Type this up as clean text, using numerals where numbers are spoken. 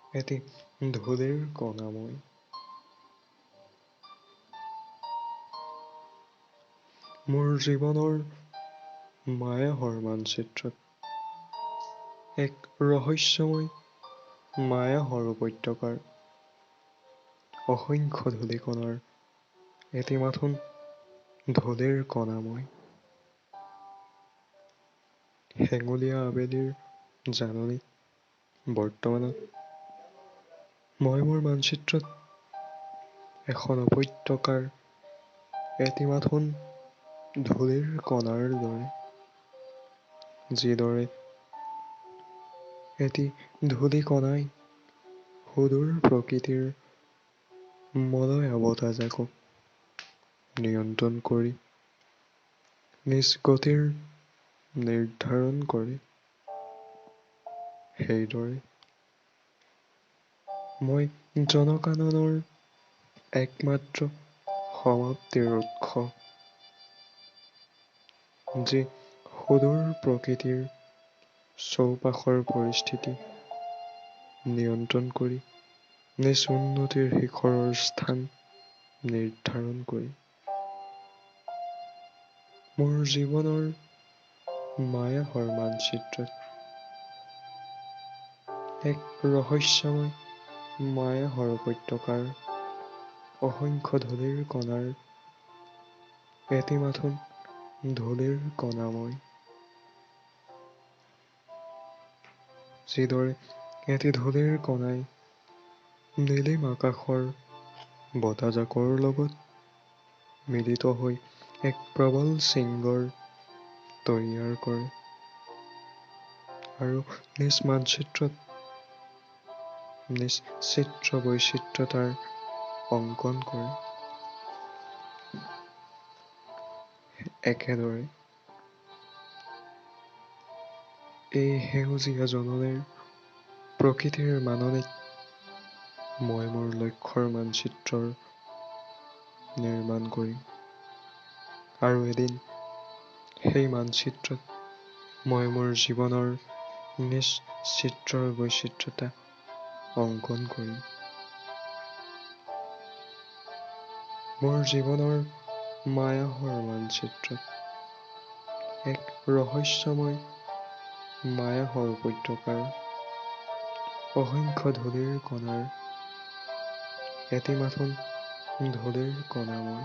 এটি ধূলিৰ কণা মই। মোৰ জীৱনৰ মায়াহৰ মানচিত্ৰত এক ৰহস্যময় মায়াহৰ উপত্যকাৰ অসংখ্য ধূলিকণাৰ এটি মাথোন ধূলিৰ কণা মই। হেঙুলীয়া আবেলিৰ জাননীত বৰ্তমানত মই মোৰ মানচিত্ৰত এখন উপত্যকাৰ এটি মাথোন ধূলিৰ কণাৰ দৰে, যিদৰে এটি ধূলি কণাই সুদূৰ প্ৰকৃতিৰ মলয়া বতাহজাকক নিয়ন্ত্ৰণ কৰি নিজ গতিৰ নিৰ্ধাৰণ কৰে, সেইদৰে মই জনকাননৰ একমাত্ৰ সমাপ্তিৰ উৎস, যি সুদূৰ প্ৰকৃতিৰ চৌপাশৰ পৰিস্থিতি নিয়ন্ত্ৰণ কৰি নিজ উন্নতিৰ শিখৰৰ স্থান নিৰ্ধাৰণ কৰি মোৰ জীৱনৰ মায়াহৰ মানচিত্ৰত এক ৰহস্যময় মায়াহৰ উপত্যকাৰ অসংখ্য ধূলিৰ কণাৰ এটি মাথোন ধূলিৰ কণা মই। যিদৰে এটি ধূলিৰ কণাই নীলিম আকাশৰ বতাহজাকৰ লগত মিলিত হৈ এক প্ৰবল শৃংগাৰ তৈয়াৰ কৰে আৰু নিজ মানচিত্ৰত নিজ চিত্ৰ বৈচিত্ৰতাৰ অংকন কৰে। একেদৰে এই সেউজীয়া জননীৰ প্ৰকৃতিৰ মাননিত মই মোৰ লক্ষ্যৰ মানচিত্ৰৰ নিৰ্মাণ কৰিম আৰু এদিন সেই মানচিত্ৰত মই মোৰ জীৱনৰ নিজ চিত্ৰৰ বৈচিত্ৰতা অংকন কৰিম। মোৰ জীৱনৰ মায়াহৰ মানচিত্ৰত এক ৰহস্যময় মায়াহৰ উপত্যকাৰ অসংখ্য ধূলিৰ কণাৰ এটি মাথোন ধূলিৰ কণা মই।